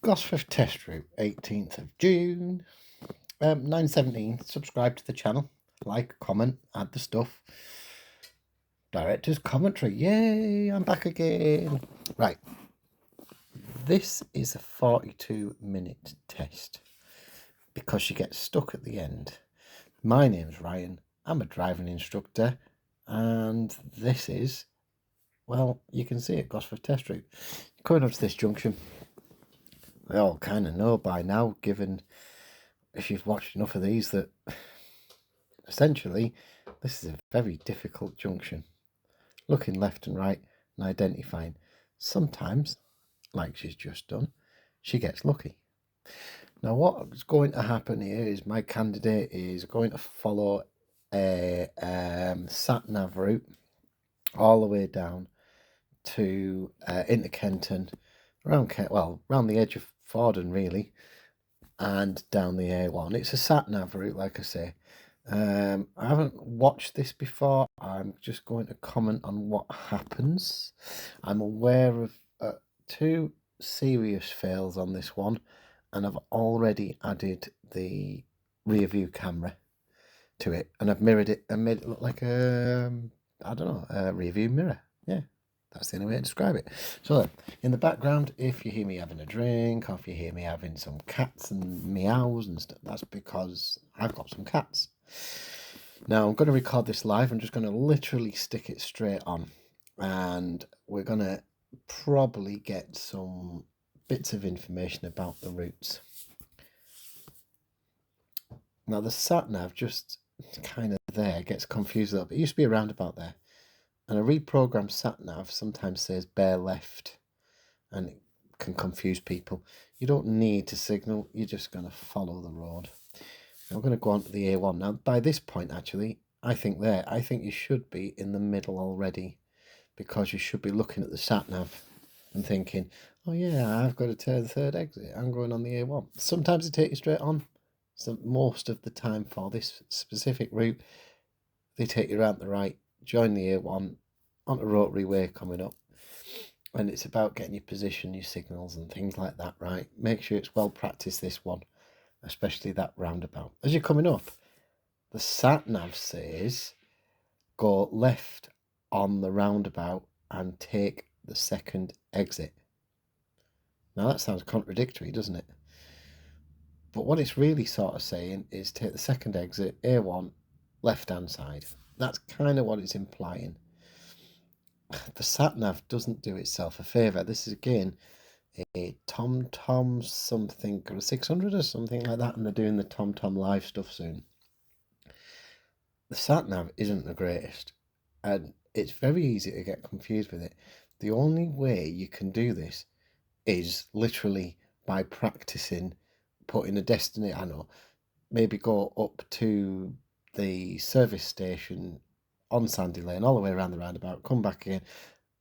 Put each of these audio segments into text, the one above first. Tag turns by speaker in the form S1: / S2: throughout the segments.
S1: Gosforth test route, 18th of June, 9:17. Subscribe to the channel, like, comment, add the stuff. Director's commentary, yay, I'm back again. Right, this is a 42-minute test because she gets stuck at the end. My name's Ryan, I'm a driving instructor, and this is, well, you can see it, Gosforth test route. Coming up to this junction, we all kind of know by now, given if you've watched enough of these, that essentially this is a very difficult junction. Looking left and right and identifying. Sometimes, like she's just done, she gets lucky. Now what's going to happen here is my candidate is going to follow a sat-nav route all the way down to into Kenton, around the edge of Fawdon really, and down the A1. It's a sat-nav route, like I say. I haven't watched this before. I'm just going to comment on what happens. I'm aware of two serious fails on this one, and I've already added the rear view camera to it, and I've mirrored it and made it look like a rear view mirror. Yeah, that's the only way to describe it. So in the background, if you hear me having a drink, or if you hear me having some cats and meows and stuff, that's because I've got some cats. Now I'm going to record this live. I'm just going to literally stick it straight on, and we're going to probably get some bits of information about the routes. Now the sat-nav just kind of there gets confused up. It used to be a roundabout there, and a reprogrammed sat-nav sometimes says bear left, and it can confuse people. You don't need to signal, you're just going to follow the road. Now we're going to go on to the A1. Now by this point, actually, I think you should be in the middle already, because you should be looking at the sat-nav and thinking, oh yeah, I've got to turn the third exit, I'm going on the A1. Sometimes they take you straight on. So most of the time for this specific route, they take you around the right, join the A1, onto Rotary Way coming up. And it's about getting your position, your signals and things like that right. Make sure it's well practiced, this one, especially that roundabout. As you're coming up, the sat-nav says go left on the roundabout and take the second exit. Now that sounds contradictory, doesn't it? But what it's really sort of saying is take the second exit, A1, left-hand side. That's kind of what it's implying. The sat-nav doesn't do itself a favour. This is, again, a TomTom something, 600 or something like that, and they're doing the TomTom live stuff soon. The sat-nav isn't the greatest, and it's very easy to get confused with it. The only way you can do this is literally by practicing putting a destiny, maybe go up to the service station on Sandy Lane, all the way around the roundabout, come back again,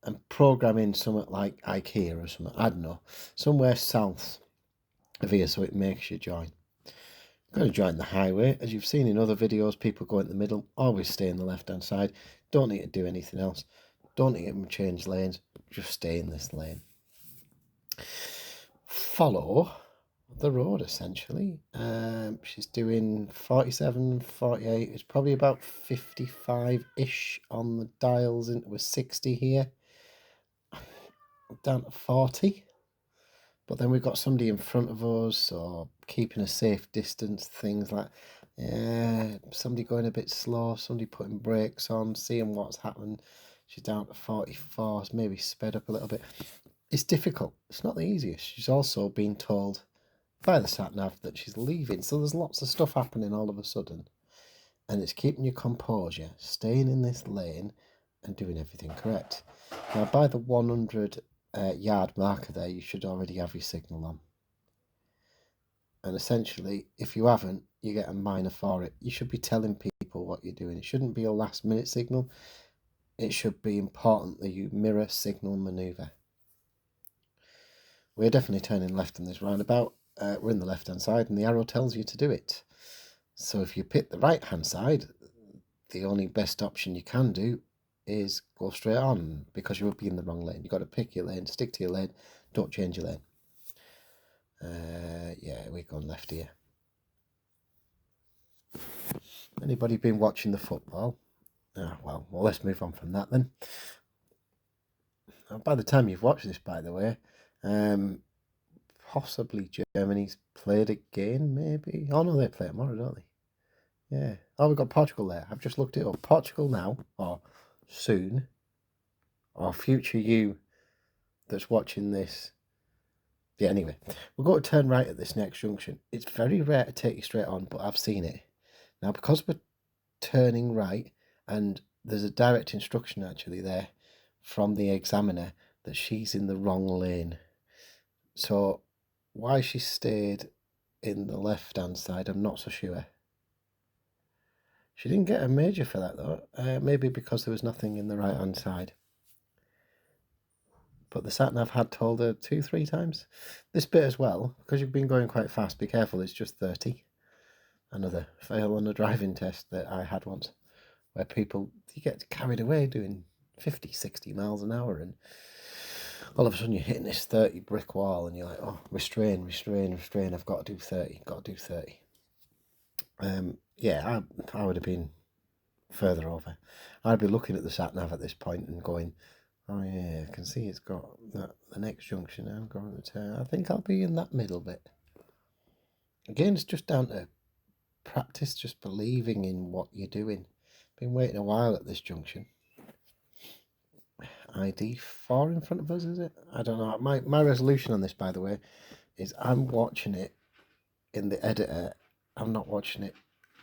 S1: and program in something like IKEA or something, I don't know, somewhere south of here so it makes you join. You're going to join the highway. As you've seen in other videos, people go in the middle, always stay in the left-hand side. Don't need to do anything else. Don't need to change lanes, just stay in this lane. Follow the road, essentially. She's doing 47, 48. It's probably about 55-ish on the dials into a 60 here. Down to 40. But then we've got somebody in front of us, or keeping a safe distance, things like somebody going a bit slow, somebody putting brakes on, seeing what's happening. She's down to 44, maybe sped up a little bit. It's difficult. It's not the easiest. She's also been told by the sat-nav that she's leaving, so there's lots of stuff happening all of a sudden, and it's keeping your composure, staying in this lane and doing everything correct. Now by the 100 yard marker there, you should already have your signal on, and essentially if you haven't, you get a minor for it. You should be telling people what you're doing. It shouldn't be a last minute signal. It should be important that you mirror signal maneuver. We're definitely turning left on this roundabout. We're in the left hand side and the arrow tells you to do it. So if you pick the right hand side, the only best option you can do is go straight on, because you will be in the wrong lane. You've got to pick your lane, stick to your lane, don't change your lane. Yeah, we're going left here. Anybody been watching the football? Well, let's move on from that then. By the time you've watched this, by the way, possibly Germany's played again, maybe. Oh no, they play tomorrow, don't they? Yeah. Oh, we've got Portugal there. I've just looked it up. Portugal now, or soon, or future you that's watching this. Yeah, anyway, we've got to turn right at this next junction. It's very rare to take you straight on, but I've seen it. Now, because we're turning right, and there's a direct instruction actually there from the examiner that she's in the wrong lane. So why she stayed in the left-hand side, I'm not so sure. She didn't get a major for that though, maybe because there was nothing in the right-hand side. But the sat-nav had told her 2-3 times. This bit as well, because you've been going quite fast, be careful, it's just 30. Another fail on a driving test that I had once, where you get carried away doing 50, 60 miles an hour, and all of a sudden you're hitting this 30 brick wall, and you're like, oh, restrain, I've got to do 30, Yeah, I would have been further over. I'd be looking at the sat-nav at this point and going, oh yeah, I can see it's got the next junction. I'm going to turn. I think I'll be in that middle bit. Again, it's just down to practice, just believing in what you're doing. Been waiting a while at this junction. ID 4 in front of us, is it? I don't know. My resolution on this, by the way, is I'm watching it in the editor. I'm not watching it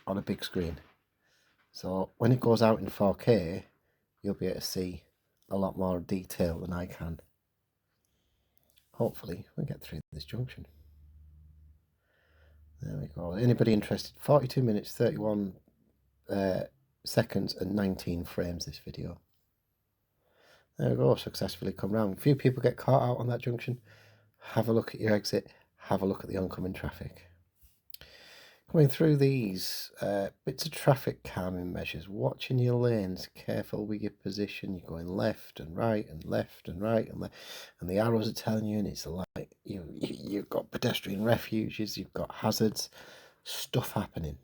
S1: on a big screen. So when it goes out in 4K, you'll be able to see a lot more detail than I can. Hopefully we'll get through this junction. There we go. Anybody interested? 42 minutes, 31 seconds and 19 frames this video. There we go, successfully come round. A few people get caught out on that junction. Have a look at your exit. Have a look at the oncoming traffic. Coming through these bits of traffic calming measures, watching your lanes, careful with your position. You're going left and right and left and right and left, and the arrows are telling you, and it's like you've got pedestrian refuges, you've got hazards, stuff happening.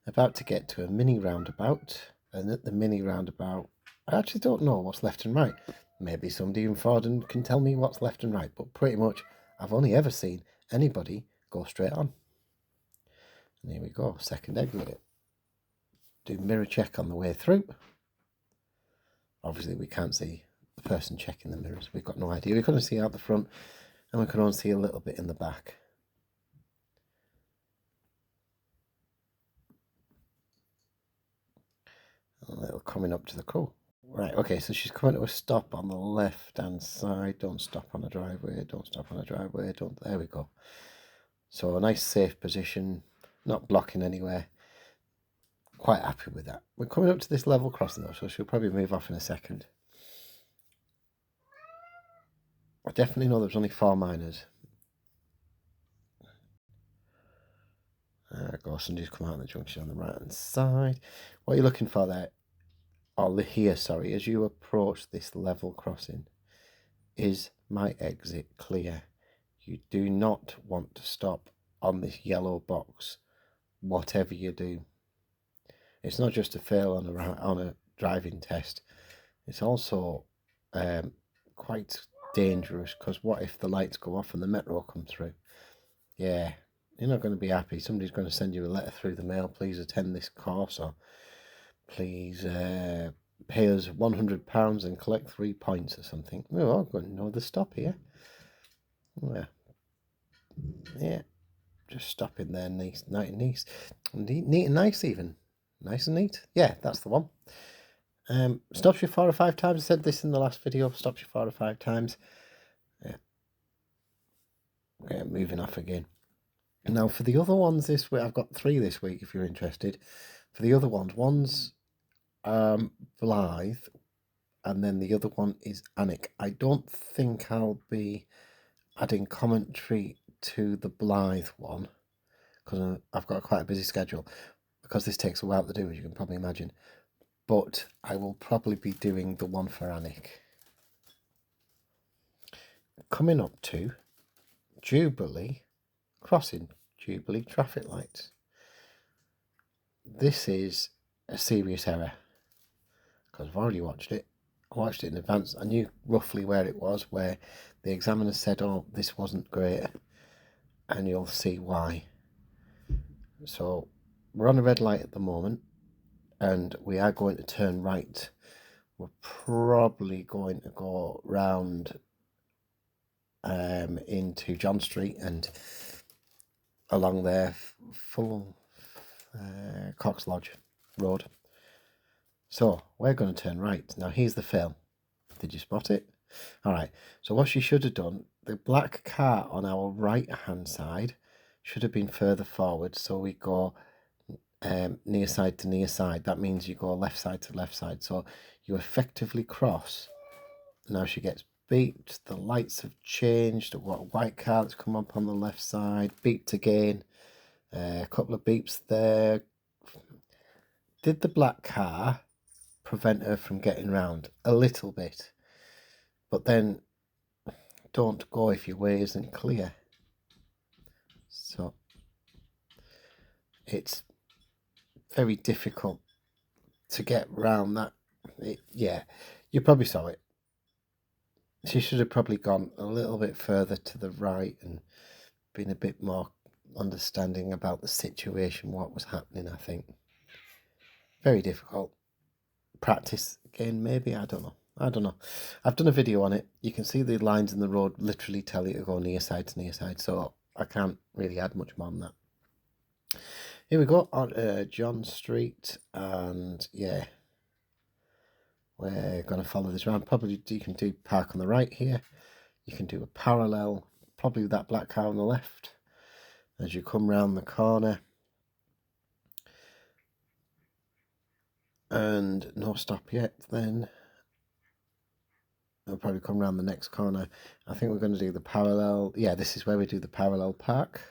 S1: About to get to a mini roundabout, and at the mini roundabout, I actually don't know what's left and right. Maybe somebody in Fawdon can tell me what's left and right, but pretty much I've only ever seen anybody go straight on. And here we go, second exit. Do mirror check on the way through. Obviously we can't see the person checking the mirrors. We've got no idea. We couldn't see out the front, and we can only see a little bit in the back. A little coming up to the cool. Right, okay, so she's coming to a stop on the left-hand side. Don't stop on a driveway, don't stop on a driveway, don't... There we go. So a nice safe position, not blocking anywhere. Quite happy with that. We're coming up to this level crossing though, so she'll probably move off in a second. I definitely know there's only 4 minors. There we go, somebody's come out of the junction on the right-hand side. What are you looking for there? Or here, sorry, as you approach this level crossing. Is my exit clear? You do not want to stop on this yellow box, whatever you do. It's not just a fail on a driving test. It's also quite dangerous, because what if the lights go off and the metro come through? Yeah, you're not going to be happy. Somebody's going to send you a letter through the mail. Please attend this course, or please pay us £100 and collect 3 points or something. Oh, I'm going to know the stop here. Yeah, just stop in there, nice, neat and nice even. Nice and neat. Yeah, that's the one. Stops you 4 or 5 times. I said this in the last video. Stops you 4 or 5 times. Yeah. Okay, moving off again. Now for the other ones this week, I've got 3 this week if you're interested. For the other one's Blythe, and then the other one is Annick. I don't think I'll be adding commentary to the Blythe one, because I've got quite a busy schedule, because this takes a while to do, as you can probably imagine. But I will probably be doing the one for Annick. Coming up to Jubilee, crossing Jubilee traffic lights. This is a serious error because I've already watched it. I watched it in advance. I knew roughly where it was, where the examiner said, oh, this wasn't great, and you'll see why. So we're on a red light at the moment, and we are going to turn right. We're probably going to go round into John Street and along there, full Coxlodge Road. So we're going to turn right. Now here's the fail. Did you spot it? All right. So what she should have done, the black car on our right hand side should have been further forward. So we go near side to near side. That means you go left side to left side. So you effectively cross. Now she gets beeped. The lights have changed. What, a white car that's come up on the left side. Beeped again. A couple of beeps there. Did the black car prevent her from getting round? A little bit. But then don't go if your way isn't clear. So it's very difficult to get round that. Yeah, you probably saw it. She should have probably gone a little bit further to the right and been a bit more understanding about the situation, what was happening, I think. Very difficult. Practice again, maybe, I don't know. I've done a video on it. You can see the lines in the road literally tell you to go near side to near side, so I can't really add much more than that. Here we go on John Street, and yeah, we're going to follow this round. Probably you can do park on the right here. You can do a parallel, probably with that black car on the left as you come round the corner. And no stop yet then. I'll probably come round the next corner. I think we're going to do the parallel. Yeah, this is where we do the parallel park.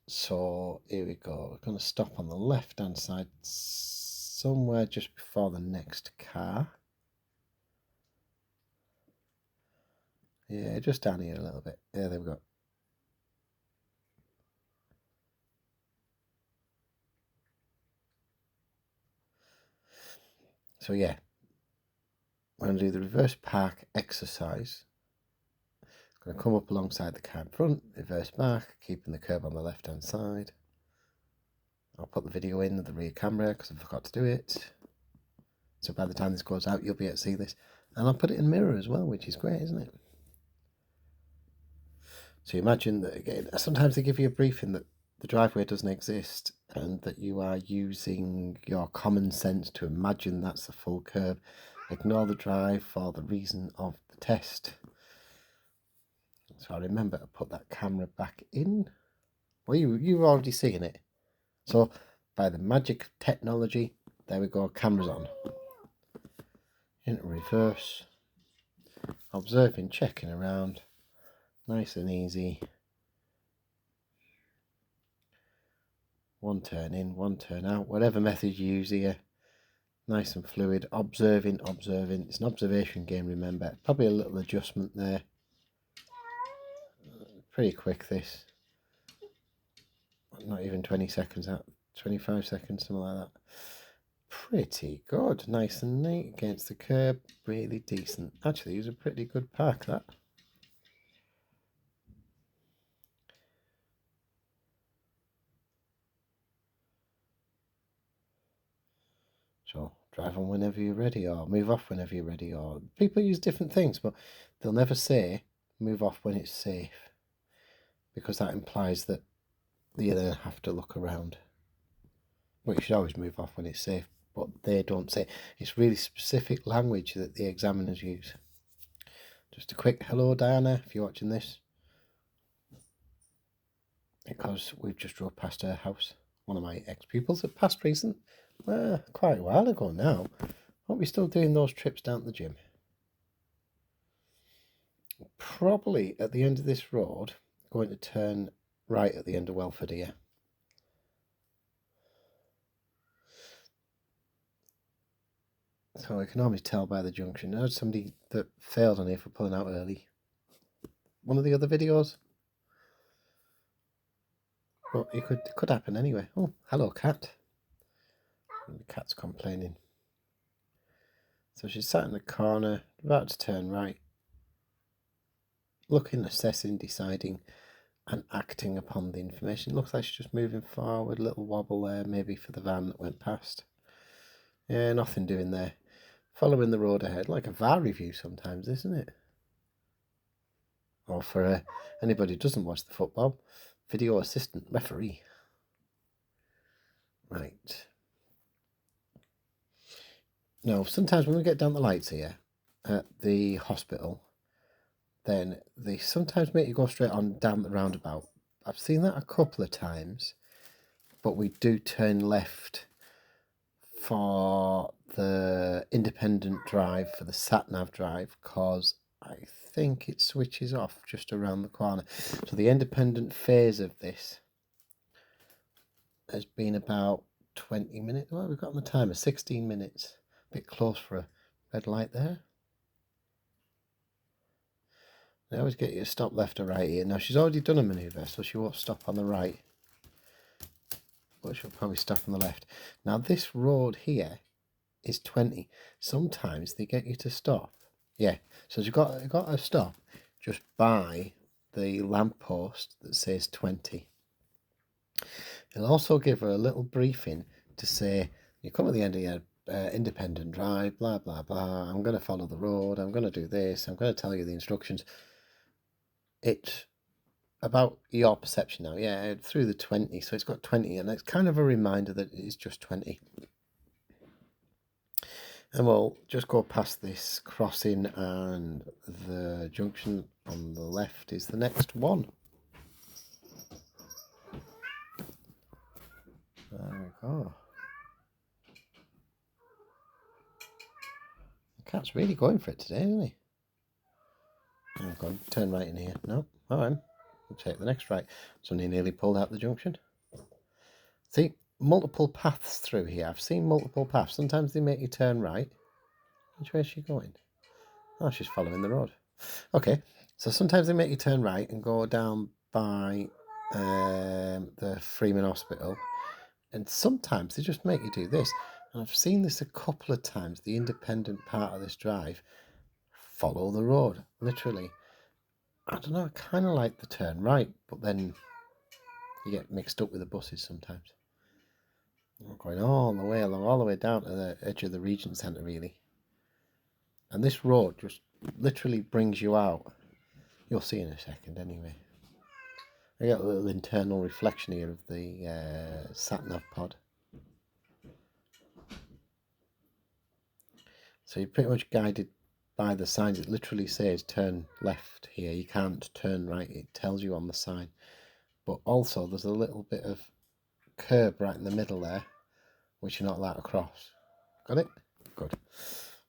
S1: So here we go. We're going to stop on the left hand side somewhere just before the next car. Yeah, just down here a little bit. Yeah, there we go. So yeah, we're going to do the reverse park exercise. Going to come up alongside the car in front, reverse back, keeping the curb on the left hand side. I'll put the video in of the rear camera because I forgot to do it. So by the time this goes out, you'll be able to see this. And I'll put it in mirror as well, which is great, isn't it? So you imagine that, again, sometimes they give you a briefing that the driveway doesn't exist and that you are using your common sense to imagine that's the full curb. Ignore the drive for the reason of the test. So I remember to put that camera back in. Well, you've already seen it. So by the magic of technology, there we go, cameras on. Into reverse. Observing, checking around. Nice and easy. One turn in, one turn out. Whatever method you use here. Nice and fluid. Observing. It's an observation game, remember. Probably a little adjustment there. Pretty quick, this. Not even 20 seconds out. 25 seconds, something like that. Pretty good. Nice and neat against the curb. Really decent. Actually, it was a pretty good park, that. So drive on whenever you're ready, or move off whenever you're ready, or people use different things, but they'll never say move off when it's safe, because that implies that you then have to look around. Well, you should always move off when it's safe, but they don't say. It's really specific language that the examiners use. Just a quick hello, Diana, if you're watching this, because we've just drove past her house. One of my ex-pupils that passed recent, quite a while ago now. Aren't we still doing those trips down to the gym? Probably at the end of this road, going to turn right at the end of Welford here. So I can always tell by the junction. I had somebody that failed on here for pulling out early. one of the other videos. But it could happen anyway. Oh, hello, cat. The cat's complaining. So she's sat in the corner, about to turn right, looking, assessing, deciding, and acting upon the information. It looks like she's just moving forward, a little wobble there, maybe for the van that went past. Yeah, nothing doing there. Following the road ahead, like a VAR review sometimes, isn't it? Or for anybody who doesn't watch the football, video assistant referee. Right. Now, sometimes when we get down the lights here at the hospital, then they sometimes make you go straight on down the roundabout. I've seen that a couple of times, but we do turn left for the independent drive, for the sat-nav drive, because I think it switches off just around the corner. So the independent phase of this has been about 20 minutes. Well, we've got on the timer, 16 minutes. A bit close for a red light there. They always get you to stop left or right here. Now, she's already done a manoeuvre, so she won't stop on the right. But she'll probably stop on the left. Now, this road here is 20. Sometimes they get you to stop. Yeah, so you've got to stop just by the lamppost that says 20. It'll also give her a little briefing to say, you come at the end of your independent drive, blah, blah, blah. I'm going to follow the road. I'm going to do this. I'm going to tell you the instructions. It's about your perception now. Yeah, through the 20. So it's got 20, and it's kind of a reminder that it's just 20. And we'll just go past this crossing, and the junction on the left is the next one. There we go. The cat's really going for it today, isn't he? Oh, go on, turn right in here. No, all right. We'll take the next right. Somebody nearly pulled out the junction. See, multiple paths through here. I've seen multiple paths. Sometimes they make you turn right. Which way is she going? Oh, she's following the road. Okay, so sometimes they make you turn right and go down by the Freeman Hospital. And sometimes they just make you do this. And I've seen this a couple of times, the independent part of this drive. Follow the road, literally. I don't know, I kind of like the turn right, but then you get mixed up with the buses sometimes. I'm going all the way along, all the way down to the edge of the Regent Centre, really. And this road just literally brings you out. You'll see in a second, anyway. I got a little internal reflection here of the sat-nav pod. So you're pretty much guided by the signs. It literally says turn left here. You can't turn right. It tells you on the sign. But also there's a little bit of curb right in the middle there, which you're not allowed to cross. Got it? Good.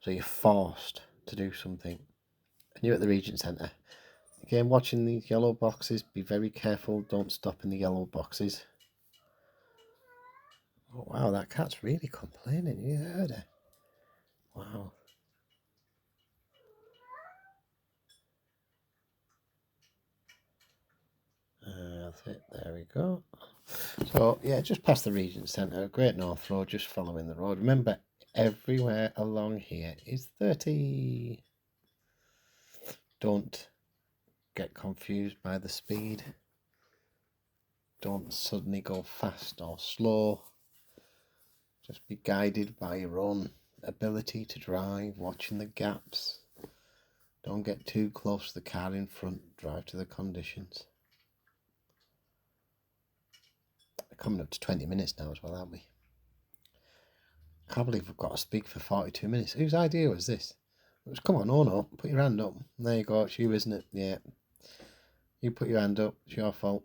S1: So you're forced to do something. And you're at the Regent Centre. Again, watching these yellow boxes, be very careful. Don't stop in the yellow boxes. Oh, wow, that cat's really complaining. You heard her. Wow. That's it. There we go. So, yeah, just past the Regent Centre, Great North Road, just following the road. Remember, everywhere along here is 30. Don't get confused by the speed. Don't suddenly go fast or slow. Just be guided by your own ability to drive, watching the gaps. Don't get too close to the car in front. Drive to the conditions. We're coming up to 20 minutes now as well, aren't we? I can't believe we've got to speak for 42 minutes. Whose idea was this? It was, come on, oh no, put your hand up. There you go, it's you, isn't it? Yeah. You put your hand up, it's your fault.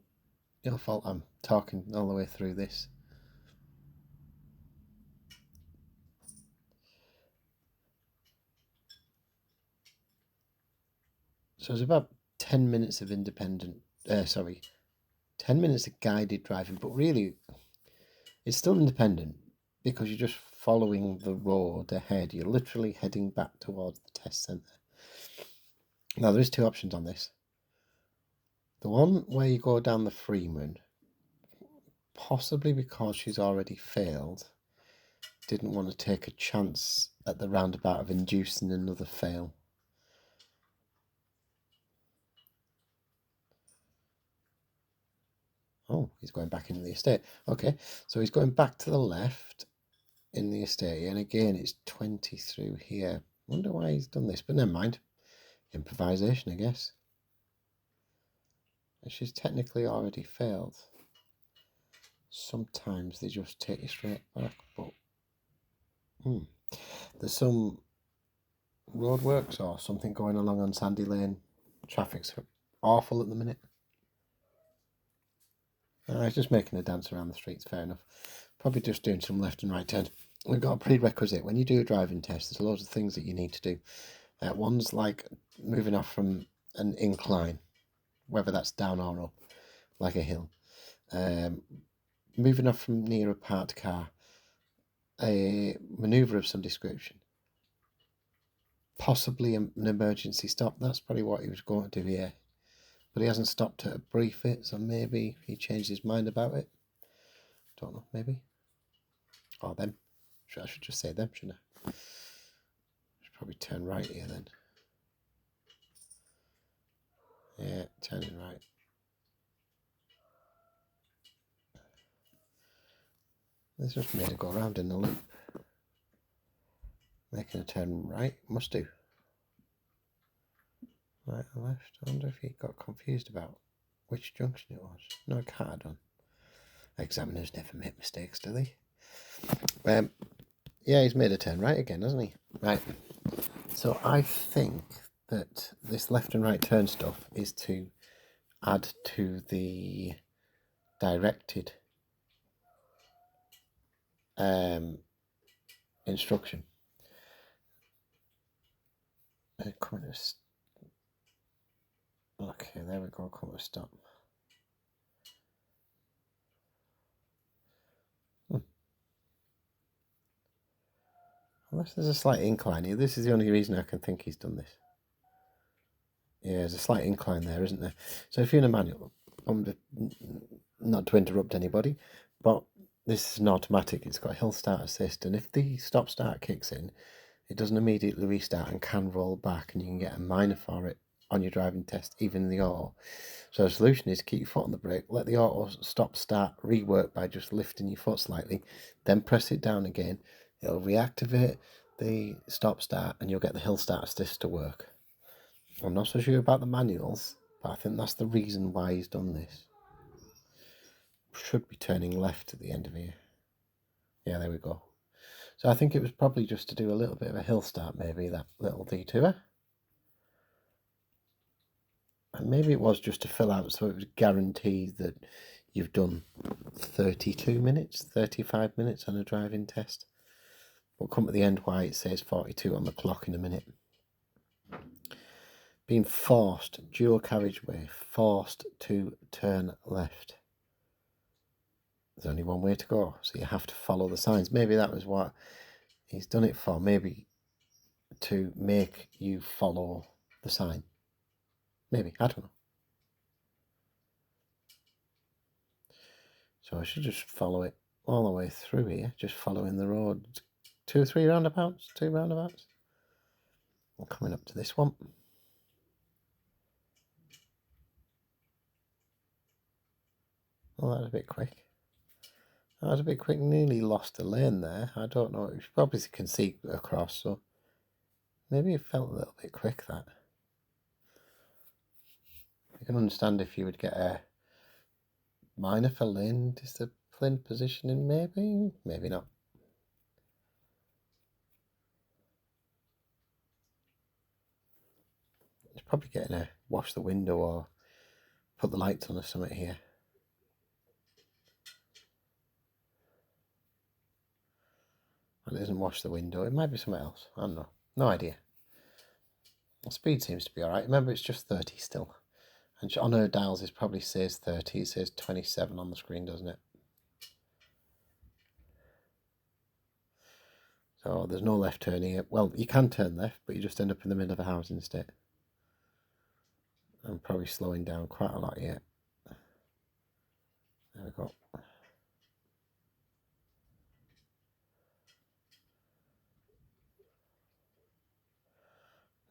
S1: Your fault I'm talking all the way through this. So it's about 10 minutes of 10 minutes of guided driving, but really it's still independent because you're just following the road ahead. You're literally heading back towards the test centre. Now there is two options on this. The one where you go down the Freeman, possibly because she's already failed, didn't want to take a chance at the roundabout of inducing another fail. Oh, he's going back into the estate. Okay, so he's going back to the left in the estate, and again it's 20 through here. Wonder why he's done this, but never mind. Improvisation, I guess. She's technically already failed. Sometimes they just take you straight back, but there's some roadworks or something going along on Sandy Lane. Traffic's awful at the minute. He's just making a dance around the streets, fair enough. Probably just doing some left and right turns. We've got a prerequisite. When you do a driving test, there's loads of things that you need to do. One's like moving off from an incline, whether that's down or up, like a hill. Moving off from near a parked car. A manoeuvre of some description. Possibly an emergency stop. That's probably what he was going to do here. But he hasn't stopped to brief it, so maybe he changed his mind about it. Don't know, maybe. Or them. I should just say them, shouldn't I? Should probably turn right here then. Yeah, turning right. This just made it go around in the loop. Making a turn right, must do. Right or left? I wonder if he got confused about which junction it was. No, it can't have done. Examiners never make mistakes, do they? Yeah, he's made a turn right again, hasn't he? Right. So I think that this left and right turn stuff is to add to the directed instruction. Okay, there we go. Come to stop. Unless there's a slight incline here. This is the only reason I can think he's done this. Yeah, there's a slight incline there, isn't there? So if you're in a manual, not to interrupt anybody, but this is an automatic. It's got hill start assist, and if the stop start kicks in, it doesn't immediately restart and can roll back, and you can get a minor for it on your driving test, even in the auto. So the solution is keep your foot on the brake, let the auto stop start rework by just lifting your foot slightly, then press it down again. It'll reactivate the stop start and you'll get the hill start assist to work. I'm not so sure about the manuals, but I think that's the reason why he's done this. Should be turning left at the end of here. Yeah, there we go. So I think it was probably just to do a little bit of a hill start, maybe, that little detour. And maybe it was just to fill out, so it was guaranteed that you've done 32 minutes, 35 minutes on a driving test. We'll come at the end why it says 42 on the clock in a minute. Being forced, dual carriageway, forced to turn left. There's only one way to go, so you have to follow the signs. Maybe that was what he's done it for, maybe to make you follow the sign. Maybe, I don't know. So I should just follow it all the way through here, just following the road. 2 or 3 roundabouts, 2 roundabouts. I'm coming up to this one. Oh, that was a bit quick. That was a bit quick, nearly lost the lane there. I don't know, you probably can see across, so maybe it felt a little bit quick, that. I can understand if you would get a minor for lane discipline positioning, maybe not. It's probably getting a wash the window or put the lights on or something here. Well, it doesn't wash the window. It might be something else. I don't know. No idea. The speed seems to be alright. Remember, it's just 30 still. And on her dials, it probably says 30. It says 27 on the screen, doesn't it? So there's no left turn here. Well, you can turn left, but you just end up in the middle of a housing estate. I'm probably slowing down quite a lot yet. There we go.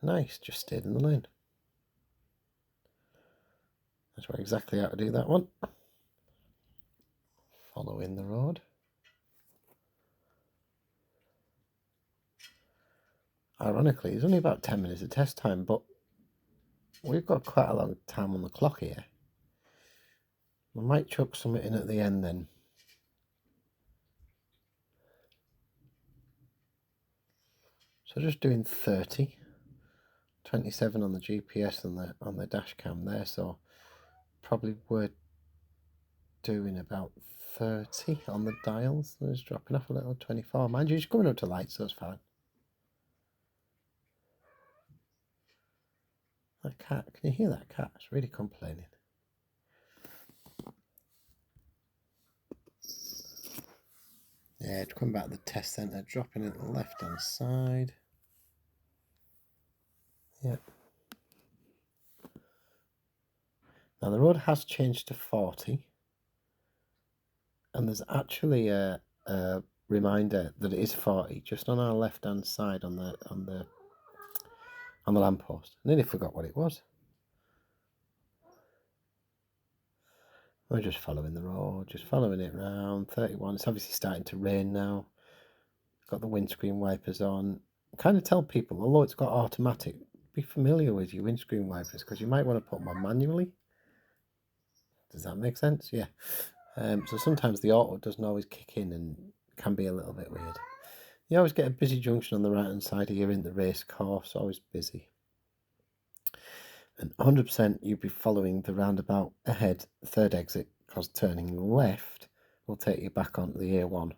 S1: Nice, just stayed in the lane. That's exactly how to do that one. Following the road. Ironically, it's only about 10 minutes of test time, but we've got quite a long time on the clock here. We might chuck something in at the end then. So just doing 30, 27 on the GPS and on the dash cam there, so probably we're doing about 30 on the dials. So it's dropping off a little, 24. Mind you, it's coming up to lights, so it's fine. That cat, can you hear that cat? It's really complaining. Yeah, it's coming back to the test centre, dropping at the left-hand side. Yeah. Now the road has changed to 40, and there's actually a reminder that it is 40 just on our left-hand side on the lamppost. I nearly forgot what it was. We're just following the road, just following it round. 31. It's obviously starting to rain now. Got the windscreen wipers on. Kind of tell people, although it's got automatic, be familiar with your windscreen wipers because you might want to put them on manually. Does that make sense? Yeah. So sometimes the auto doesn't always kick in and can be a little bit weird. You always get a busy junction on the right hand side here in the race course, always busy. And 100% you'd be following the roundabout ahead, third exit, because turning left will take you back onto the A1.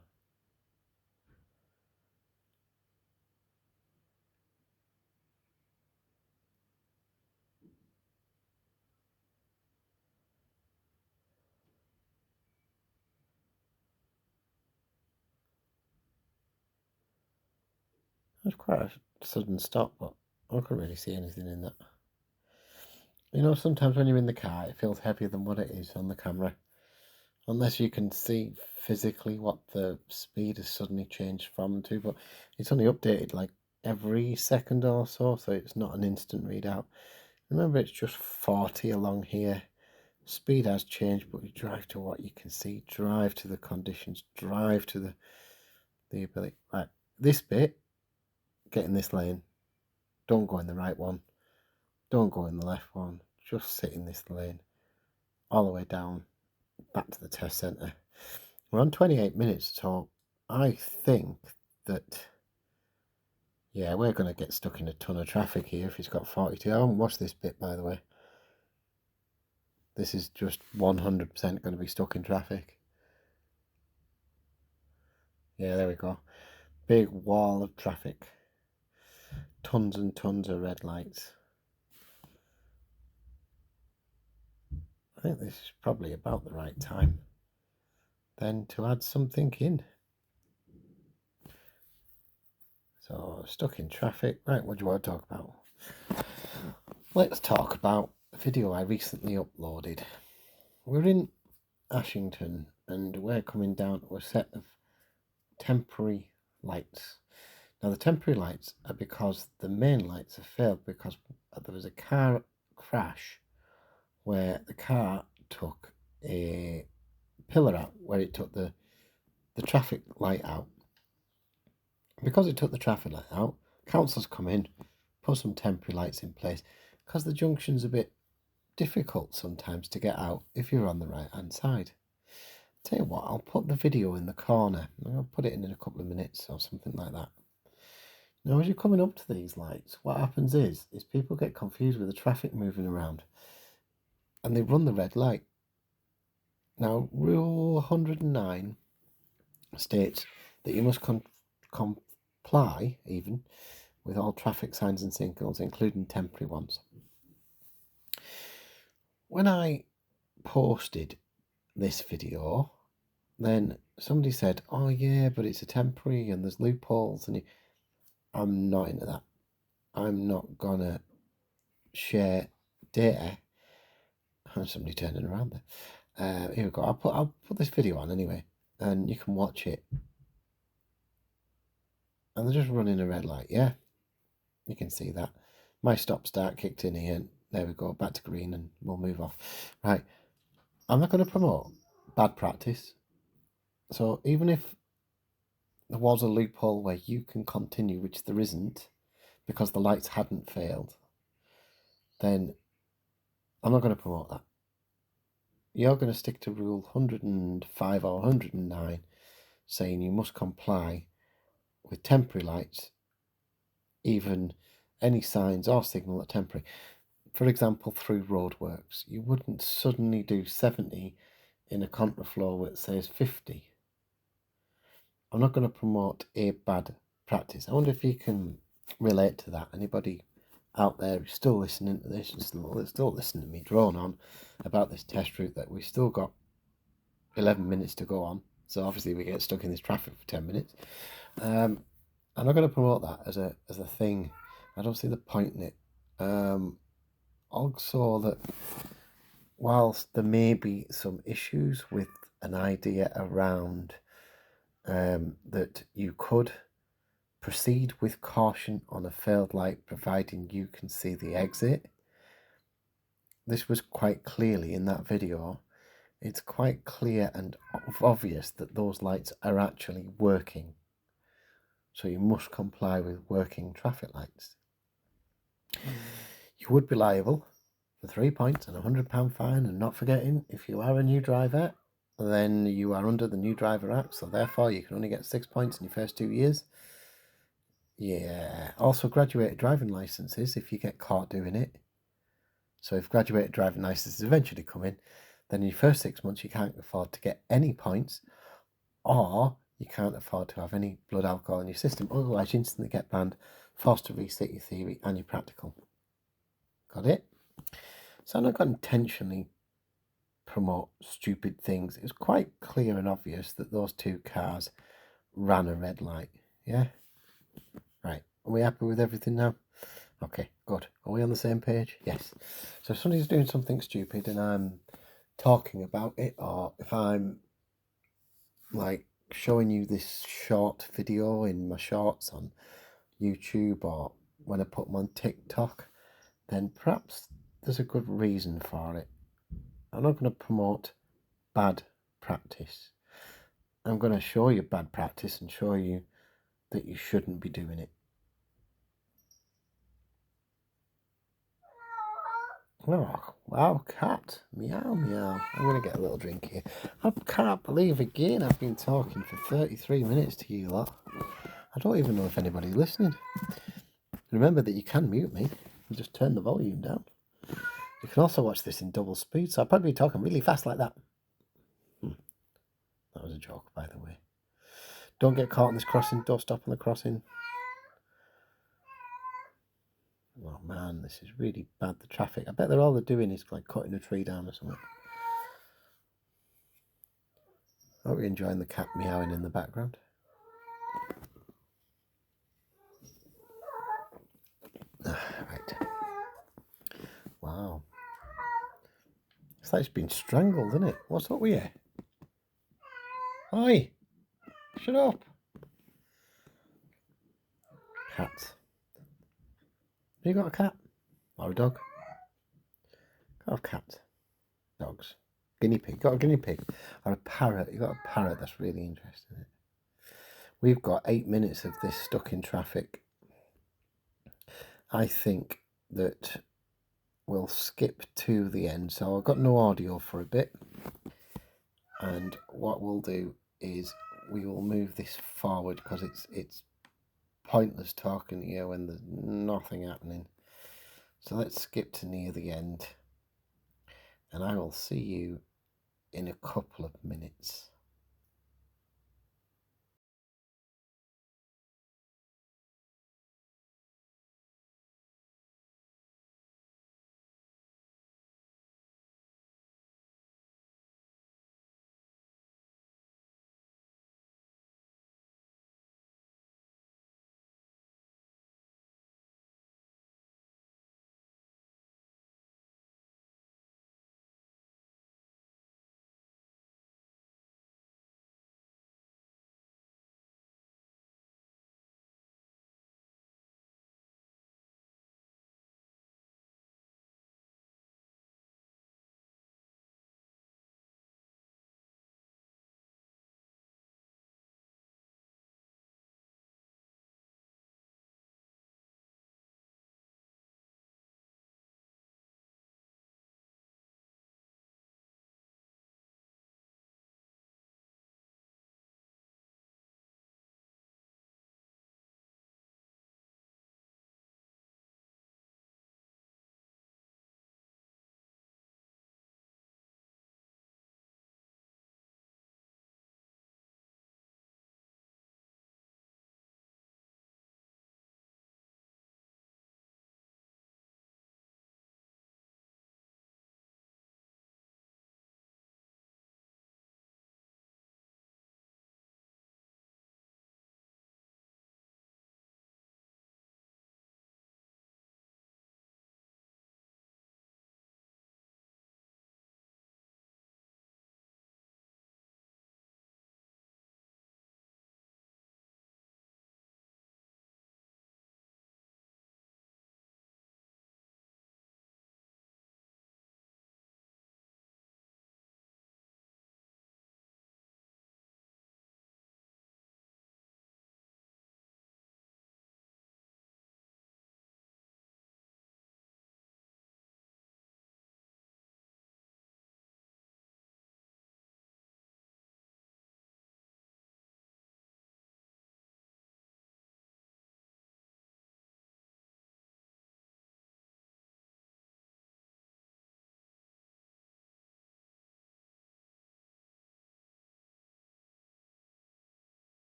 S1: That's quite a sudden stop, but I couldn't really see anything in that. You know, sometimes when you're in the car, it feels heavier than what it is on the camera. Unless you can see physically what the speed has suddenly changed from to, but it's only updated like every second or so, so it's not an instant readout. Remember, it's just 40 along here. Speed has changed, but you drive to what you can see, drive to the conditions, drive to the ability. Right, this bit, get in this lane. Don't go in the right one. Don't go in the left one. Just sit in this lane. All the way down, back to the test centre. We're on 28 minutes, so I think that, yeah, we're going to get stuck in a ton of traffic here if it's got 42. I haven't watched this bit, by the way. This is just 100% going to be stuck in traffic. Yeah, there we go. Big wall of traffic. Tons and tons of red lights. I think this is probably about the right time then to add something in. So, stuck in traffic. Right, what do you want to talk about? Let's talk about a video I recently uploaded. We're in Ashington and we're coming down to a set of temporary lights. Now the temporary lights are because the main lights have failed because there was a car crash where the car took a pillar out, where it took the traffic light out. Because it took the traffic light out, council's come in, put some temporary lights in place because the junction's a bit difficult sometimes to get out if you're on the right hand side. Tell you what, I'll put the video in the corner. I'll put it in a couple of minutes or something like that. Now, as you're coming up to these lights, what happens is people get confused with the traffic moving around and they run the red light. Now, Rule 109 states that you must comply even with all traffic signs and signals, including temporary ones. When I posted this video, then somebody said, oh yeah, but it's a temporary and there's loopholes, and I'm not into that. I'm not gonna share data And somebody turning around there. Here we go. I'll put this video on anyway, and you can watch it. And they're just running a red light. Yeah, you can see that. My stop start kicked in here. There we go. Back to green, and we'll move off. Right. I'm not going to promote bad practice. So even if there was a loophole where you can continue, which there isn't, because the lights hadn't failed, then I'm not going to promote that. You're going to stick to rule 105 or 109, saying you must comply with temporary lights, even any signs or signal are temporary. For example, through roadworks, you wouldn't suddenly do 70 in a contraflow that says 50. I'm not going to promote a bad practice. I wonder if you can relate to that. Anybody out there who's still listening to this, still listening to me drone on about this test route that we've still got 11 minutes to go on. So obviously we get stuck in this traffic for 10 minutes. I'm not going to promote that as a thing. I don't see the point in it. Also, that whilst there may be some issues with an idea around that you could proceed with caution on a failed light providing you can see the exit, this was quite clearly in that video. It's quite clear and obvious that those lights are actually working. So you must comply with working traffic lights. You would be liable for 3 points and £100 fine, and not forgetting, if you are a new driver, then you are under the New Driver Act, so therefore you can only get 6 points in your first 2 years. Yeah, also graduated driving licenses if you get caught doing it. So if graduated driving licenses eventually come in, then in your first 6 months you can't afford to get any points, or you can't afford to have any blood alcohol in your system, otherwise you instantly get banned, forced to restate your theory and your practical. Got it? So I'm not going to intentionally promote stupid things. It's quite clear and obvious that those two cars ran a red light. Yeah? Right. Are we happy with everything now? Okay, good. Are we on the same page? Yes. So if somebody's doing something stupid and I'm talking about it, or if I'm like showing you this short video in my shorts on YouTube, or when I put them on TikTok, then perhaps there's a good reason for it. I'm not going to promote bad practice. I'm going to show you bad practice and show you that you shouldn't be doing it. Oh, wow, cat. Meow, meow. I'm going to get a little drink here. I can't believe again I've been talking for 33 minutes to you lot. I don't even know if anybody's listening. Remember that you can mute me and just turn the volume down. You can also watch this in double speed, so I'll probably be talking really fast like that. That was a joke, by the way. Don't get caught in this crossing. Don't stop on the crossing. Oh man, this is really bad, the traffic. I bet all they're doing is like cutting a tree down or something. I hope you're enjoying the cat meowing in the background. Right. Wow. It's like it's been strangled, isn't it? What's up with you? Oi! Shut up! Cat. Have you got a cat? Or a dog? Got a cat. Dogs. Guinea pig. Got a guinea pig. Or a parrot. You got a parrot. That's really interesting. We've got 8 minutes of this stuck in traffic. I think that we'll skip to the end. So I've got no audio for a bit. And what we'll do is we will move this forward, because it's pointless talking here when there's nothing happening. So let's skip to near the end, and I will see you in a couple of minutes.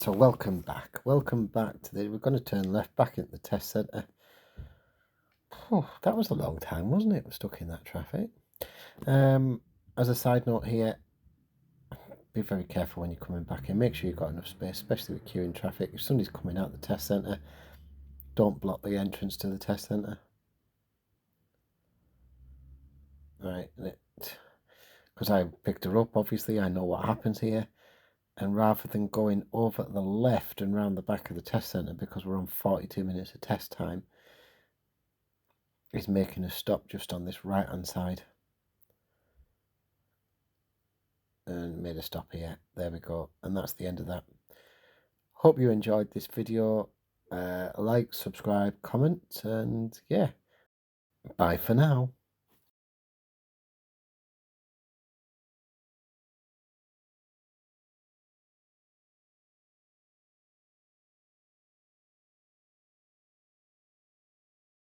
S1: So welcome back. Welcome back to the... We're going to turn left back at the test centre. Oh, that was a long time, wasn't it? We're stuck in that traffic. As a side note here, be very careful when you're coming back in. Make sure you've got enough space, especially with queuing traffic. If somebody's coming out the test centre, don't block the entrance to the test centre. Right, because I picked her up, obviously, I know what happens here. And rather than going over the left and round the back of the test centre, because we're on 42 minutes of test time, is making a stop just on this right hand side. And made a stop here. There we go. And that's the end of that. Hope you enjoyed this video. Like, subscribe, comment, and yeah, bye for now.